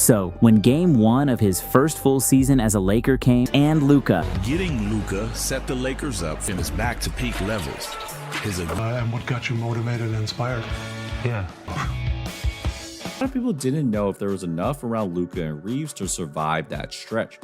So, when Game 1 of his first full season as a Laker came, and Luka. Getting Luka set the Lakers up and is back to peak levels. And what got you motivated and inspired? Yeah. A lot of people didn't know if there was enough around Luka and Reeves to survive that stretch.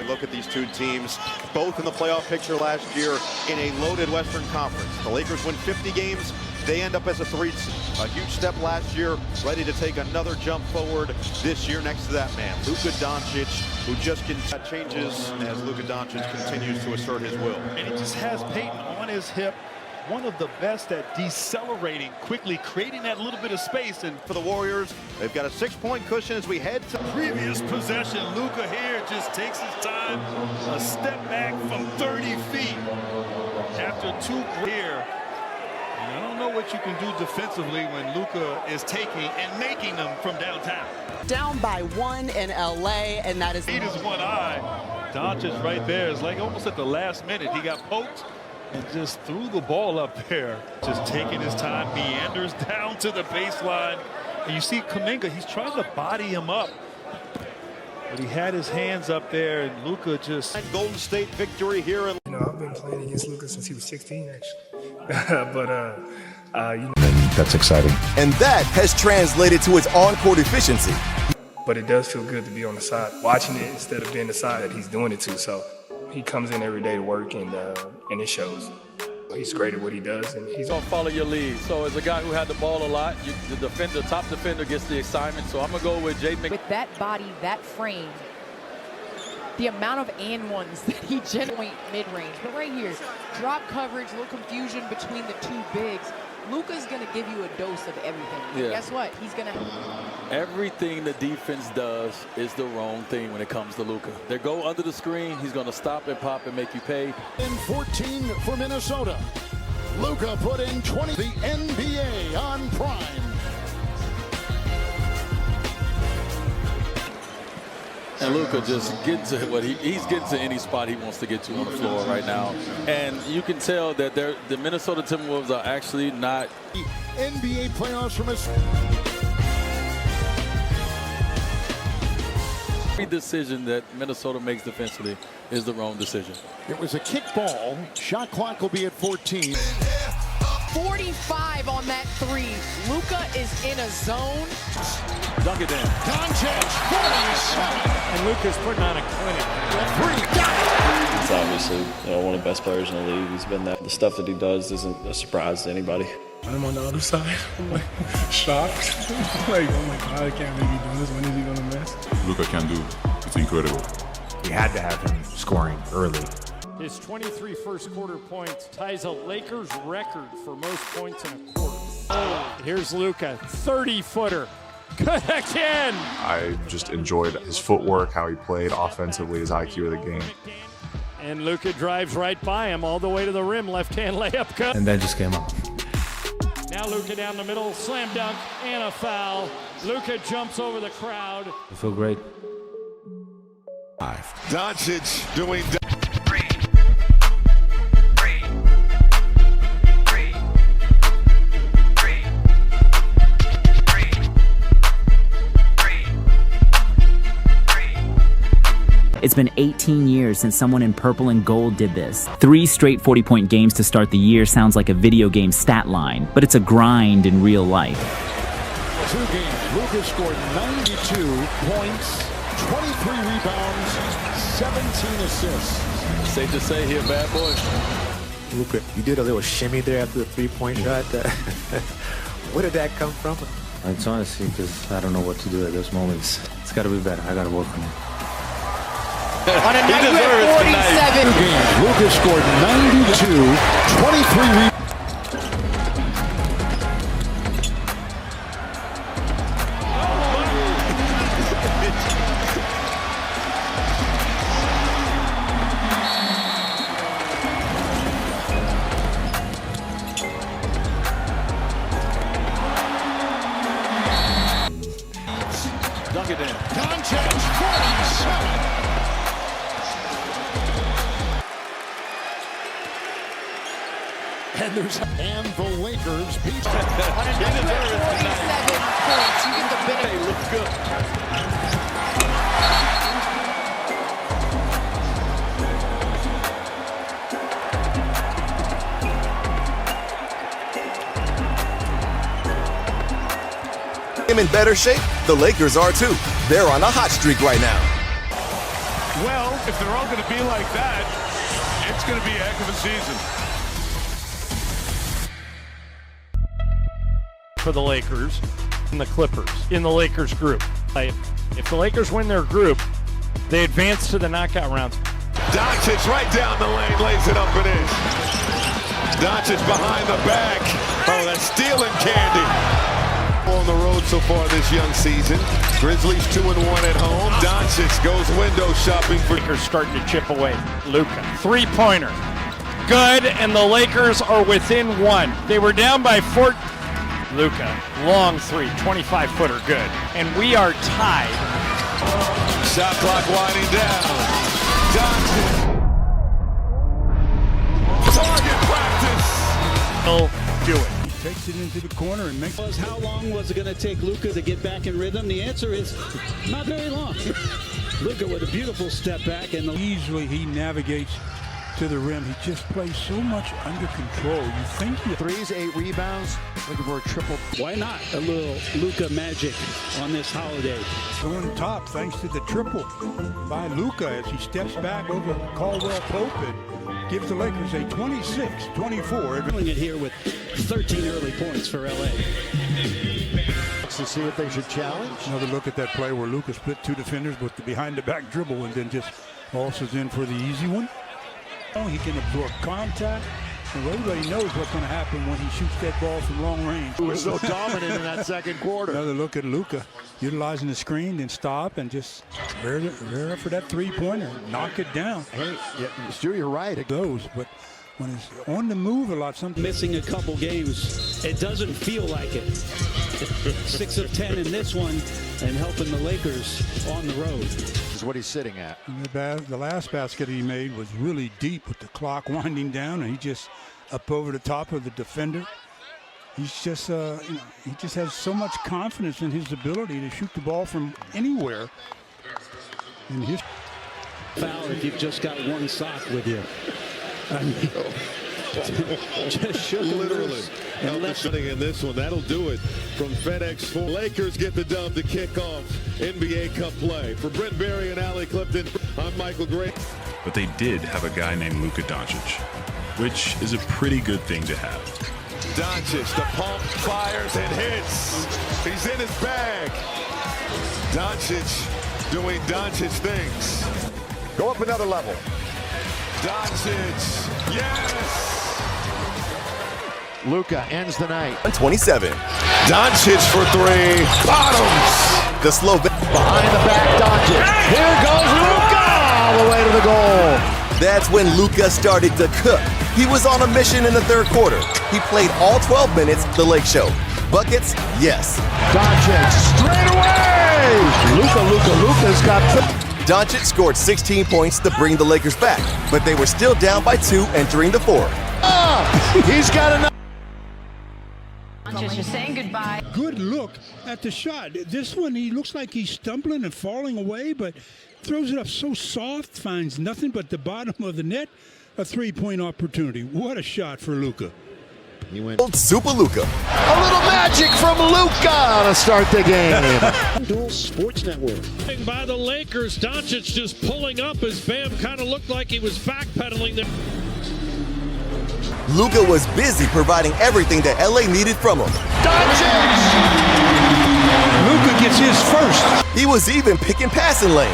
Look at these two teams, both in the playoff picture last year in a loaded Western Conference. The Lakers win 50 games. They end up as a 3 seed. A huge step last year, ready to take another jump forward this year next to that man, Luka Doncic, who just changes as Luka Doncic continues to assert his will. And he just has Peyton on his hip. One of the best at decelerating quickly, creating that little bit of space. And for the Warriors, they've got a 6-point cushion as we head to previous possession. Luka here just takes his time, a step back from 30 feet after 2 here. And I don't know what you can do defensively when Luka is taking and making them from downtown. Down by 1 in LA, and that is. He is one eye. Doncic right there is like almost at the last minute. He got poked and just threw the ball up there. Just taking his time, meanders down to the baseline. And you see Kuminga, he's trying to body him up. But he had his hands up there, and Luka just... Golden State victory here. You know, I've been playing against Luka since he was 16, actually. But, you know. That's exciting. And that has translated to his on-court efficiency. But it does feel good to be on the side, watching it instead of being the side that he's doing it to. So he comes in every day to work, and it shows. He's great at what he does, and he's gonna follow your lead. So as a guy who had the ball a lot, the top defender gets the assignment. So I'm gonna go with Jay. With that body, that frame, the amount of and ones that he generates mid-range. But right here, drop coverage, little confusion between the two bigs. Luka's gonna give you a dose of everything. Yeah. Guess what? He's gonna. Everything the defense does is the wrong thing when it comes to Luka. They go under the screen. He's gonna stop and pop and make you pay. In 14 for Minnesota. Luka put in 20. The NBA on Prime. And Luka just gets to what he's getting to any spot he wants to get to on the floor right now. And you can tell that the Minnesota Timberwolves are actually not. NBA playoffs from us. Every decision that Minnesota makes defensively is the wrong decision. It was a kick ball. Shot clock will be at 14. 45 on that 3. Luka is in a zone. Dunk it down. Doncic, 47. And Luka's putting on a clinic. He's obviously one of the best players in the league. He's been that. The stuff that he does isn't a surprise to anybody. I'm on the other side. I'm like shocked. Like, oh my God, I can't believe he's doing this. When is he gonna miss? Luka can do. It's incredible. We had to have him scoring early. His 23 first quarter points ties a Lakers record for most points in a quarter. Oh, here's Luka, 30-footer. Good again. I just enjoyed his footwork, how he played offensively, his IQ of the game. And Luka drives right by him all the way to the rim, left-hand layup cut. And then just came off. Now Luka down the middle, slam dunk, and a foul. Luka jumps over the crowd. I feel great. Doncic doing. It's been 18 years since someone in purple and gold did this. 3 straight 40-point games to start the year sounds like a video game stat line, but it's a grind in real life. 2 games. Luka scored 92 points, 23 rebounds, 17 assists. Safe to say here, bad boy. Luka, you did a little shimmy there after the 3-point shot. Where did that come from? It's honestly because I don't know what to do at those moments. It's got to be better. I got to work on it. On a night with 47. Luka scored 92, 23 rebounds. And the Lakers beat on another 47 points. You get the benefit. Hey, look good. In better shape, the Lakers are too. They're on a hot streak right now. Well, if they're all going to be like that, it's going to be a heck of a season. For the Lakers and the Clippers in the Lakers group. If the Lakers win their group, they advance to the knockout rounds. Doncic right down the lane, lays it up and in. Doncic behind the back. Oh, that's stealing candy. On the road so far this young season. Grizzlies 2-1 at home. Doncic goes window shopping for Lakers starting to chip away. Luka, three-pointer. Good, and the Lakers are within one. They were down by 4. Luka, long three, 25-footer, good. And we are tied. Shot clock winding down. Doncic. Target practice. He'll do it. Takes it into the corner and makes. How long was it going to take Luka to get back in rhythm? The answer is not very long. Luka with a beautiful step back, and easily he navigates to the rim. He just plays so much under control. You think you threes, 8 rebounds, looking for a triple. Why not a little Luka magic on this holiday? Going top thanks to the triple by Luka as he steps back over Caldwell Pope and gives the Lakers a 26-24. Doing it here with 13 early points for LA. To see if they should challenge. Another look at that play where Luka split 2 defenders with the behind-the-back dribble and then just also in for the easy one. He can absorb contact, and everybody knows what's going to happen when he shoots that ball from long range. Who was so dominant in that second quarter. Another look at Luka, utilizing the screen, then stop and just rear up for that three-pointer, knock it down. Hey, Stu, you're right. It goes, but when it's on the move a lot, sometimes missing a couple games, it doesn't feel like it. 6 of 10 in this one, and helping the Lakers on the road. Is what he's sitting at. The last basket he made was really deep with the clock winding down, and he just up over the top of the defender. He's just, he just has so much confidence in his ability to shoot the ball from anywhere. In his foul if you've just got one sock with you. I mean, just shook literally. And shooting in this one, that'll do it from FedEx 4. Lakers get the dub to kick off NBA Cup play. For Brent Berry and Allie Clifton, I'm Michael Gray. But they did have a guy named Luka Doncic, which is a pretty good thing to have. Doncic, the pump, fires and hits. He's in his bag. Doncic doing Doncic things. Go up another level. Doncic, yes! Luka ends the night. 27. Doncic for 3. Bottoms! The slow behind the back, Doncic. Here goes Luka all the way to the goal. That's when Luka started to cook. He was on a mission in the third quarter. He played all 12 minutes, the Lake Show. Buckets, yes. Doncic straight away. Luka's got. Doncic scored 16 points to bring the Lakers back, but they were still down by 2 entering the fourth. He's got enough. Doncic is saying goodbye. Good look at the shot. This one, he looks like he's stumbling and falling away, but throws it up so soft, finds nothing but the bottom of the net. A three-point opportunity. What a shot for Luka. He went Super Luka. A little magic from Luka to start the game. Dual Sports Network. By the Lakers, Doncic just pulling up as Bam kind of looked like he was backpedaling there. Luka was busy providing everything that LA needed from him. Doncic! Luka gets his first. He was even picking passing lanes.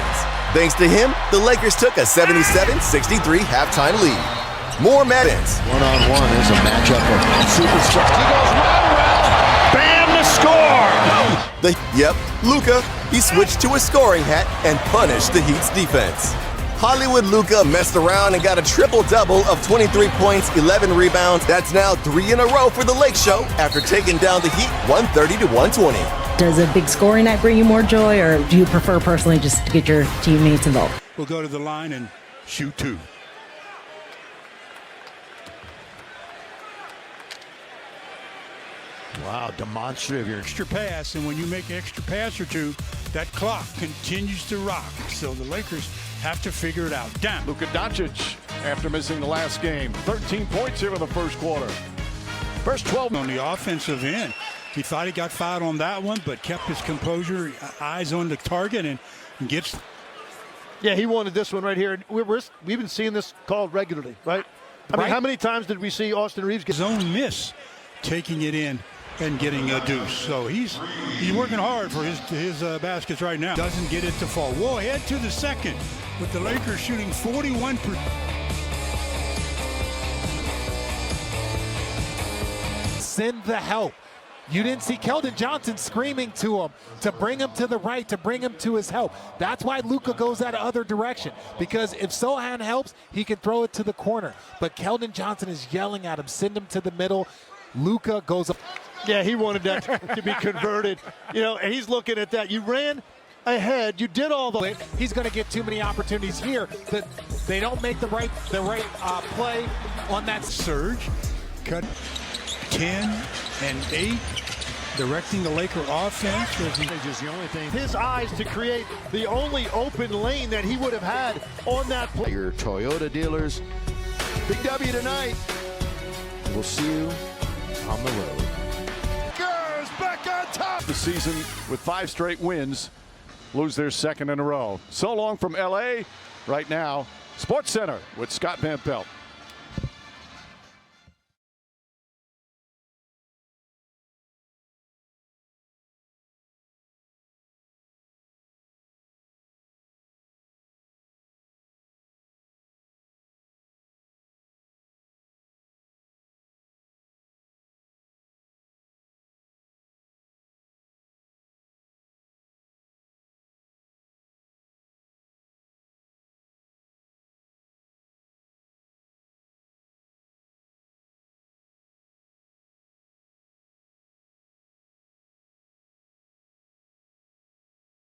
Thanks to him, the Lakers took a 77-63 halftime lead. More Maddens. One-on-one is a matchup of superstars. He goes well. Bam to score. Luka. He switched to a scoring hat and punished the Heat's defense. Hollywood Luka messed around and got a triple-double of 23 points, 11 rebounds. That's now 3 in a row for the Lake Show after taking down the Heat 130-120. Does a big scoring night bring you more joy, or do you prefer personally just to get your teammates involved? We'll go to the line and shoot 2. Wow, demonstrative here. Extra pass, and when you make an extra pass or two, that clock continues to rock. So the Lakers have to figure it out. Down. Luka Doncic, after missing the last game, 13 points here in the first quarter. First 12 on the offensive end. He thought he got fouled on that one, but kept his composure, eyes on the target, and gets. Yeah, he wanted this one right here. We've been seeing this called regularly, right? I mean, how many times did we see Austin Reeves get his own miss, taking it in and getting a deuce? So he's working hard for his baskets right now. Doesn't get it to fall. Whoa, head to the second with the Lakers shooting 41%. Send the help. You didn't see Keldon Johnson screaming to him to bring him to the right, to bring him to his help. That's why Luka goes that other direction, because if Sohan helps, he can throw it to the corner. But Keldon Johnson is yelling at him, send him to the middle. Luka goes up. Yeah, he wanted that to be converted. You know, and he's looking at that. You ran ahead. You did all the. He's going to get too many opportunities here that they don't make the right play on that surge. Cut 10 and 8. Directing the Laker offense. The only thing. His eyes to create the only open lane that he would have had on that play. Your Toyota dealers. Big W tonight. We'll see you on the road. Lakers back on top. The season with 5 straight wins. Lose their second in a row. So long from LA. Right now, Sports Center with Scott Van Pelt.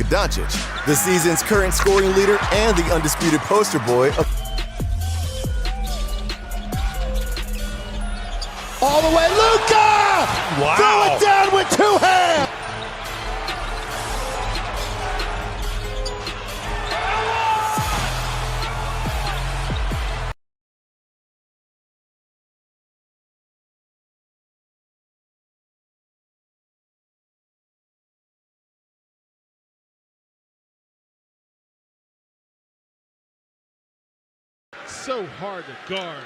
Doncic, the season's current scoring leader and the undisputed poster boy of all the way, Luka! Wow! Throw it down with 2 hands. So hard to guard.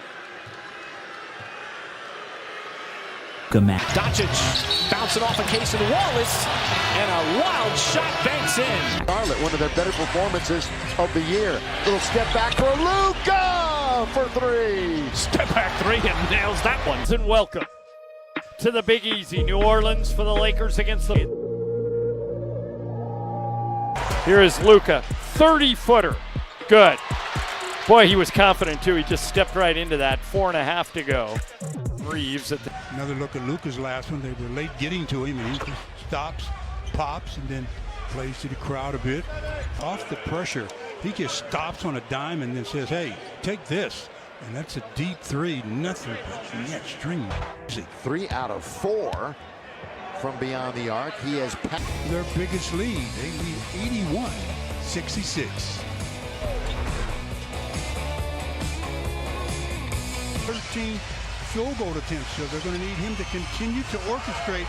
Doncic bouncing off a case of Wallace, and a wild shot banks in. Charlotte, one of their better performances of the year. Little step back for Luka for 3. Step back 3 and nails that one. And welcome to the Big Easy, New Orleans for the Lakers against the. Here is Luka, 30-footer, good. Boy, he was confident too. He just stepped right into that. 4.5 to go. Reeves at the. Another look at Luka's last one. They were late getting to him, and he just stops, pops, and then plays to the crowd a bit. Off the pressure, he just stops on a dime and then says, "Hey, take this." And that's a deep 3, nothing but net string. 3 out of 4 from beyond the arc. He has their biggest lead. They lead 81-66. 13 field goal attempts, so they're going to need him to continue to orchestrate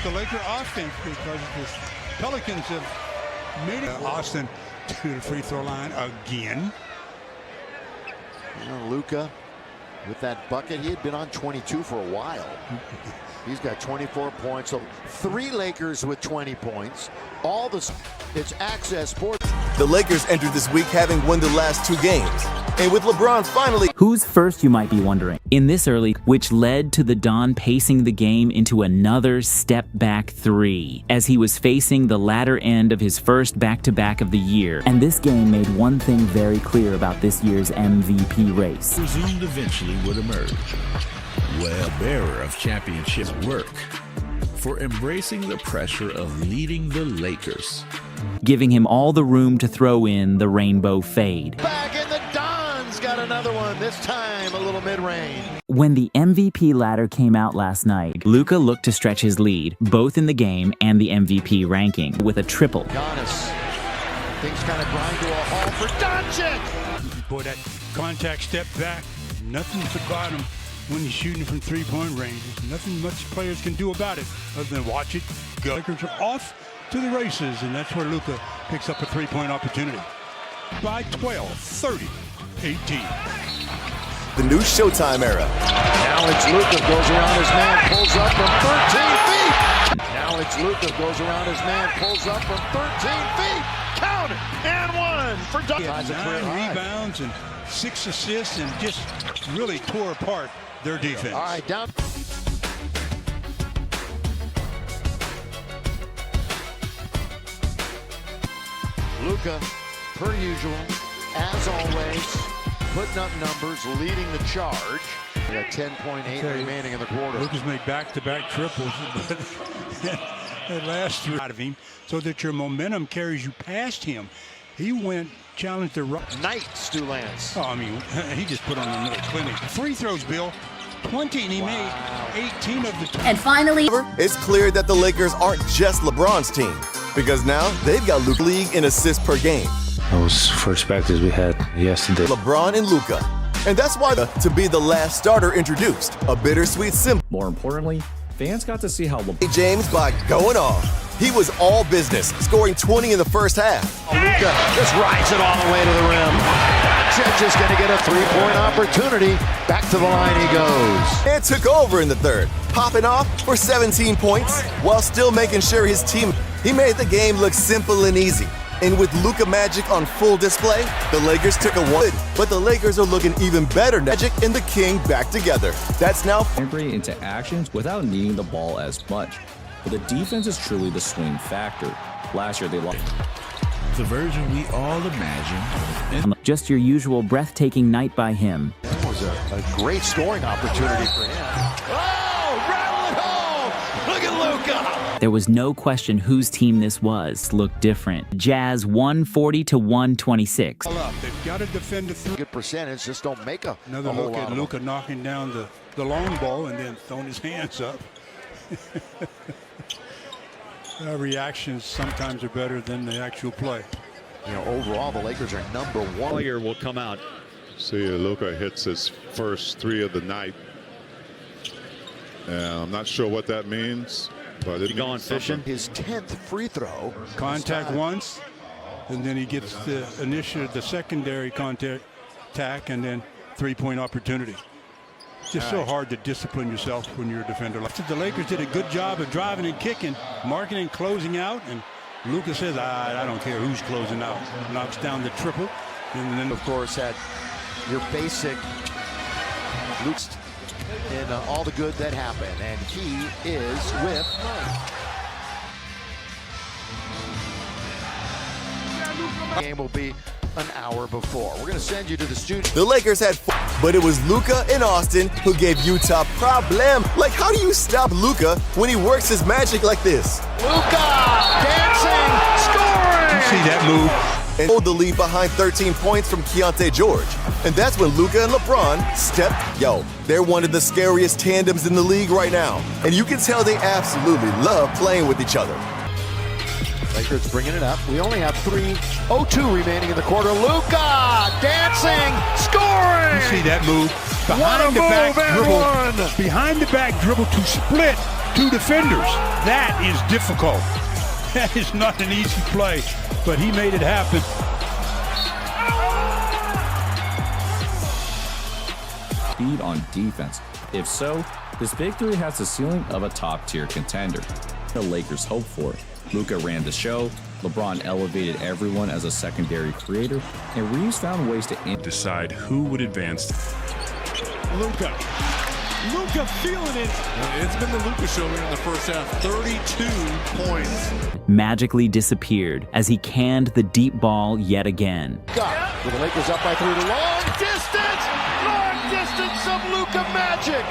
the Laker offense because the Pelicans have made it. Austin to the free throw line again. You know, Luka with that bucket, he had been on 22 for a while. He's got 24 points. So 3 Lakers with 20 points. All the it's Access Sports. the Lakers entered this week having won the last 2 games. And with LeBron finally... Who's first, you might be wondering? In this early, which led to the Don pacing the game into another step-back 3, as he was facing the latter end of his first back-to-back of the year. And this game made one thing very clear about this year's MVP race. Presumed eventually would emerge. Well, bearer of championship work for embracing the pressure of leading the Lakers, giving him all the room to throw in the rainbow fade. Back in the Don's got got another one, this time a little mid-range. When the MVP ladder came out last night, Luka looked to stretch his lead, both in the game and the MVP ranking, with a triple. Giannis, things kind of grind to a halt for Doncic. Boy, that contact step back, nothing's the bottom when he's shooting from three-point range. There's nothing much players can do about it other than watch it go. Lakers are off to the races, and that's where Luka picks up a three-point opportunity. By 12, 30, 18. The new Showtime era. Now it's Luka, goes around his man, pulls up from 13 feet. Now it's Luka, goes around his man, pulls up from 13 feet. Count it, and one for Doncic. 9 rebounds and 6 assists, and just really tore apart their defense. All right, down. Luka, per usual, as always, putting up numbers, leading the charge. We got 10.8 remaining in the quarter. Luka's made back-to-back triples, but that last three out of him, so that your momentum carries you past him. He went, challenged the Knight, Stu Lance. Oh, I mean, he just put on another clinic. Free throws, Bill. 20, and he made 18 of the 20. And finally, it's clear that the Lakers aren't just LeBron's team, because now they've got Luka league in assists per game. Those first practice we had yesterday. LeBron and Luka. And that's why to be the last starter introduced, a bittersweet symbol. More importantly, fans got to see how LeBron James by going off. He was all business, scoring 20 in the first half. Luka just rides it all the way to the rim. Doncic is going to get a three-point opportunity. Back to the line he goes. And took over in the third, popping off for 17 points while still making sure his team. He made the game look simple and easy. And with Luka Magic on full display, the Lakers took a one. But the Lakers are looking even better. Magic and the King back together. That's now into actions without needing the ball as much. But the defense is truly the swing factor. Last year they lost. The version we all imagined. Just your usual breathtaking night by him. That was a great scoring opportunity for him. Oh, rattle it home! Look at Luka! There was no question whose team this was. Looked different. Jazz 140 to 126. They've got to defend the three. Good percentage, just don't make another look at Luka knocking down the long ball and then throwing his hands up. Reactions sometimes are better than the actual play. You know, overall, the Lakers are number one. Player will come out. See, Luka hits his first three of the night. I'm not sure what that means, but it's going fishing. His 10th free throw. Contact once, and then he gets the secondary contact, and then three-point opportunity. It's just so hard to discipline yourself when you're a defender. The Lakers did a good job of driving and kicking, marking and closing out, and Luka says, I don't care who's closing out. Knocks down the triple. And then, of course, had your basic Luke's in all the good that happened, and he is with Mike. Game will be an hour before. We're going to send you to the studio. The Lakers had but it was Luka and Austin who gave Utah problem. Like, how do you stop Luka when he works his magic like this? Luka dancing, scoring. You see that move? And hold the lead behind 13 points from Keontae George. And that's when Luka and LeBron stepped. They're one of the scariest tandems in the league right now. And you can tell they absolutely love playing with each other. Lakers bringing it up. We only have 3:02 remaining in the quarter. Luka dancing, scoring. You see that move? Behind the back dribble to split two defenders. That is difficult. That is not an easy play, but he made it happen. Speed on defense. If so, this big three has the ceiling of a top-tier contender. The Lakers hope for it. Luka ran the show, LeBron elevated everyone as a secondary creator, and Reeves found ways to decide who would advance. Luka feeling it. It's been the Luka show here in the first half. 32 points. Magically disappeared as he canned the deep ball yet again. With the Lakers up by 3 to long distance of Luka magic.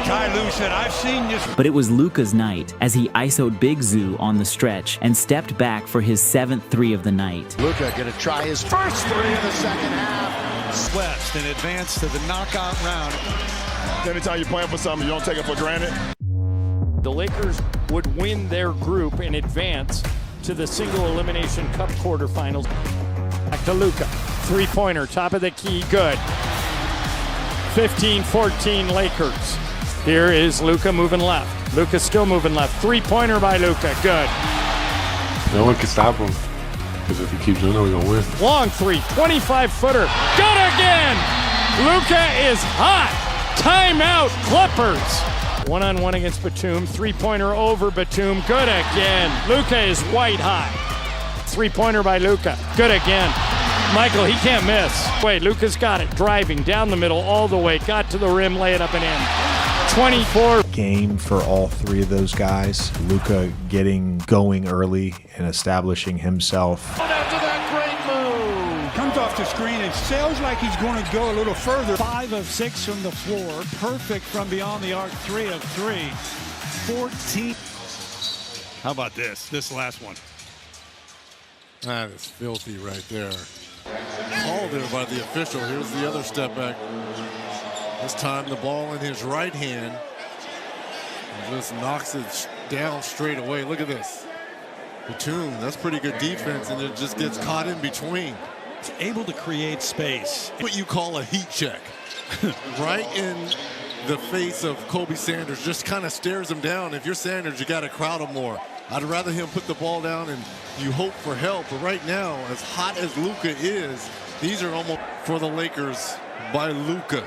Ty Lue said, I've seen this. But it was Luka's night as he ISO'd Big Zoo on the stretch and stepped back for his 7th three of the night. Luka gonna try his first three in the second half. West and advance to the knockout round. Anytime you're playing for something, you don't take it for granted. The Lakers would win their group and advance to the single elimination cup quarterfinals. Back to Luka. Three-pointer, top of the key, good. 15-14 Lakers. Here is Luka moving left. Luka still moving left. Three-pointer by Luka, good. No one can stop him. Because if he keeps doing it, we're going to win. Long three, 25-footer. Good again! Luka is hot. Timeout, Clippers. One-on-one against Batum. Three-pointer over Batum. Good again. Luka is white hot. Three-pointer by Luka. Good again. Michael, he can't miss. Wait, Luka's got it. Driving down the middle all the way. Got to the rim, lay it up and in. 24. Game for all three of those guys. Luka getting going early and establishing himself. After that great move. Comes off the screen and sails like he's going to go a little further. 5 of 6 from the floor. Perfect from beyond the arc. 3 of 3. 14. How about this last one? That is filthy right there. Called there by the official. Here's the other step back. This time the ball in his right hand. And just knocks it down straight away. Look at this. Batum, that's pretty good defense, and it just gets caught in between. It's able to create space. What you call a heat check. Right in the face of Kobe Sanders. Just kind of stares him down. If you're Sanders, you got to crowd him more. I'd rather him put the ball down and you hope for help. But right now, as hot as Luka is, these are almost for the Lakers by Luka.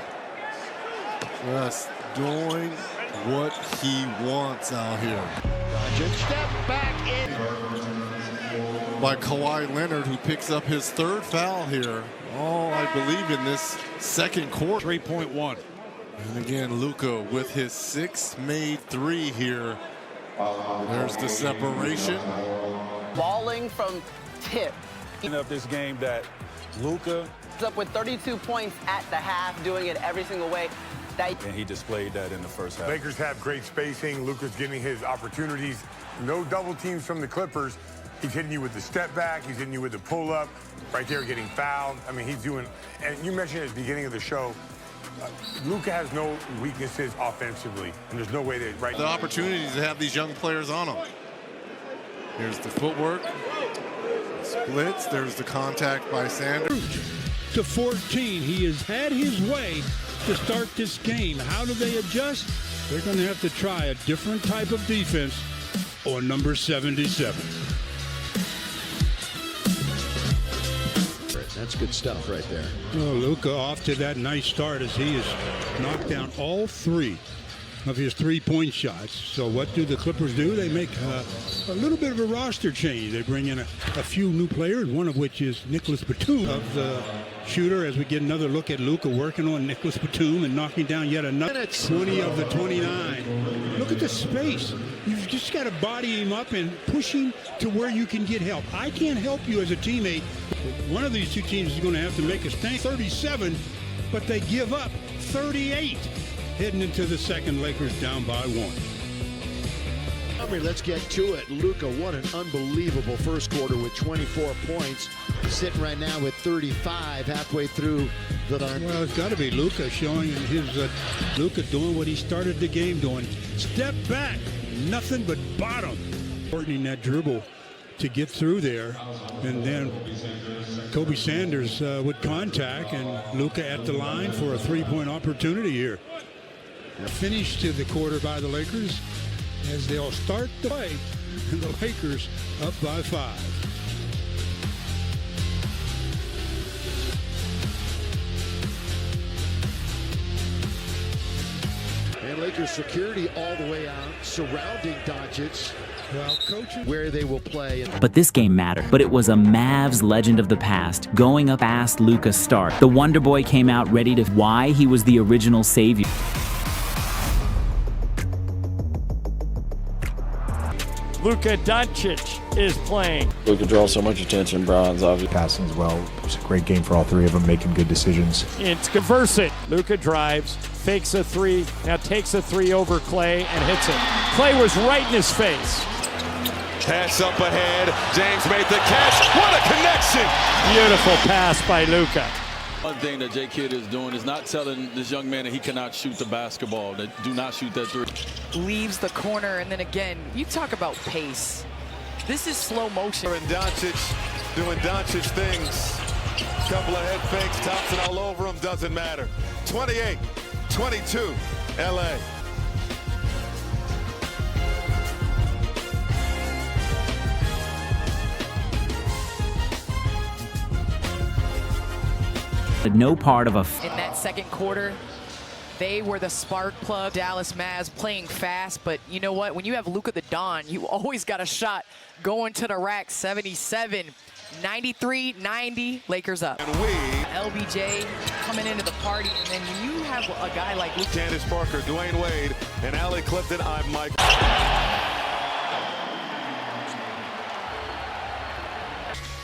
Just doing what he wants out here. Step back in. By Kawhi Leonard, who picks up his third foul here. All I believe in this second quarter. 3.1. And again, Luka with his 6th made three here. There's the separation. Balling from tip. Of this game that Luka up with 32 points at the half, doing it every single way. And he displayed that in the first half. Lakers have great spacing. Luka's getting his opportunities. No double teams from the Clippers. He's hitting you with the step back. He's hitting you with the pull up. Right there getting fouled. I mean, he's doing, and you mentioned at the beginning of the show, Luka has no weaknesses offensively, and there's no way that The opportunities to have these young players on him. Here's the footwork. Splits. There's the contact by Sanders. To 14. He has had his way to start this game. How do they adjust? They're going to have to try a different type of defense on number 77. That's good stuff right there. Oh, Luka off to that nice start as he has knocked down all 3 of his 3-point shots. So what do the Clippers do? They make a little bit of a roster change. They bring in a few new players, one of which is Nicholas Batum of the shooter, as we get another look at Luka working on Nicholas Batum and knocking down yet another 20 of the 29. Look at the space. You've just got to body him up and push him to where you can get help. I can't help you as a teammate. One of these two teams is going to have to make a stand. 37, but they give up 38. Heading into the second, Lakers down by 1. Let's get to it. Luka, what an unbelievable first quarter with 24 points. Sitting right now with 35 halfway through the... Well, it's got to be Luka showing his Luka doing what he started the game doing. Step back, nothing but bottom. Shortening that dribble to get through there, and then Kobe Sanders with contact, and Luka at the line for a 3-point opportunity here. Finish to the quarter by the Lakers as they'll start the play, and the Lakers up by 5. And Lakers security all the way out, surrounding Doncic. Well, coaching where they will play. But this game mattered. But it was a Mavs legend of the past going up past Luka's start. The Wonder Boy came out ready to why he was the original savior. Luka Doncic is playing. Luka draws so much attention. Bron's obviously Passing as well. It was a great game for all 3 of them, making good decisions. It's converse it. Luka drives, fakes a 3, now takes a 3 over Clay and hits it. Clay was right in his face. Pass up ahead. James made the catch. What a connection! Beautiful pass by Luka. One thing that J. Kidd is doing is not telling this young man that he cannot shoot the basketball, that do not shoot that three. Leaves the corner, and then again, you talk about pace. This is slow motion. And Doncic doing Doncic things. Couple of head fakes, Thompson all over him, doesn't matter. 28-22, LA. No part of a in that second quarter, they were the spark plug. Dallas Mavs playing fast, but you know what? When you have Luka the Don, you always got a shot going to the rack. 77, 93, 90, Lakers up. And we, LBJ coming into the party, and then when you have a guy like Luka. Candace Parker, Dwayne Wade, and Allie Clifton, I'm Mike.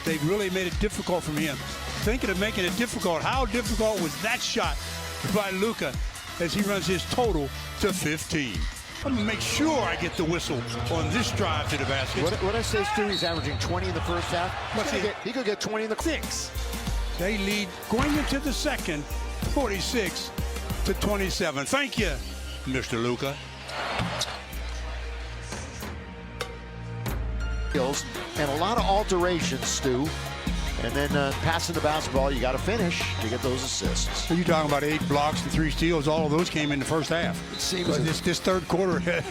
They really made it difficult for him. Thinking of making it difficult. How difficult was that shot by Luka as he runs his total to 15? I'm going to make sure I get the whistle on this drive to the basket. What I say, Stu, he's averaging 20 in the first half. He could get 20 in the 6. They lead going into the second, 46-27. Thank you, Mr. Luka. And a lot of alterations, Stu. And then passing the basketball, you got to finish to get those assists. So you're talking about 8 blocks and 3 steals. All of those came in the first half. It seems but this third quarter, the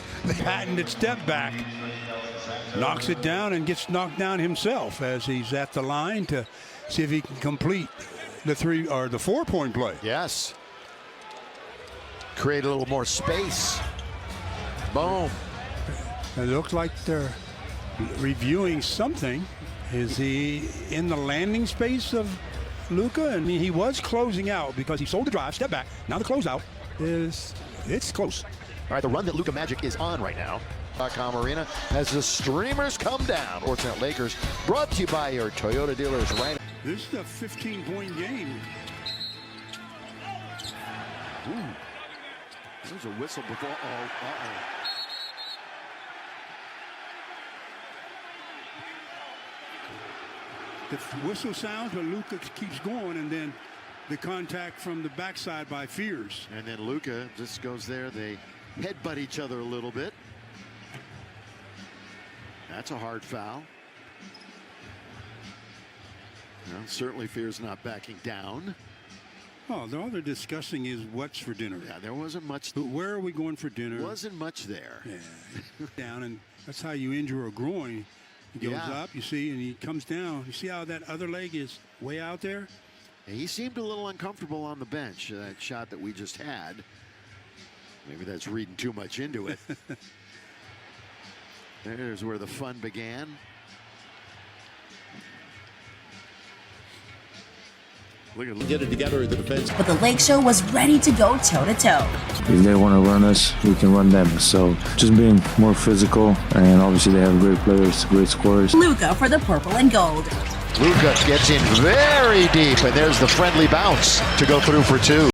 patented step back. Knocks it down and gets knocked down himself as he's at the line to see if he can complete the 3 or the 4-point play. Yes. Create a little more space. Boom. It looks like they're reviewing something. Is he in the landing space of Luka? I mean, he was closing out because he sold the drive, step back. Now the closeout it's close. All right, the run that Luka Magic is on right now. .com Arena as the streamers come down. Sportsnet Lakers brought to you by your Toyota dealers right. This is a 15-point game. Ooh. There's a whistle before. Uh-oh. The whistle sounds, but Luka keeps going, and then the contact from the backside by Fears. And then Luka just goes there. They headbutt each other a little bit. That's a hard foul. Well, certainly Fears not backing down. Oh, all they're discussing is what's for dinner. Yeah, there wasn't much. Where are we going for dinner? Wasn't much there. Yeah. Down, and that's how you injure a groin. He goes up, you see, and he comes down. You see how that other leg is way out there? And he seemed a little uncomfortable on the bench, that shot that we just had. Maybe that's reading too much into it. There's where the fun began. Look at get it together at the defense. But the Lake Show was ready to go toe-to-toe. If they want to run us, we can run them. So just being more physical, and obviously they have great players, great scorers. Luka for the purple and gold. Luka gets in very deep, and there's the friendly bounce to go through for 2.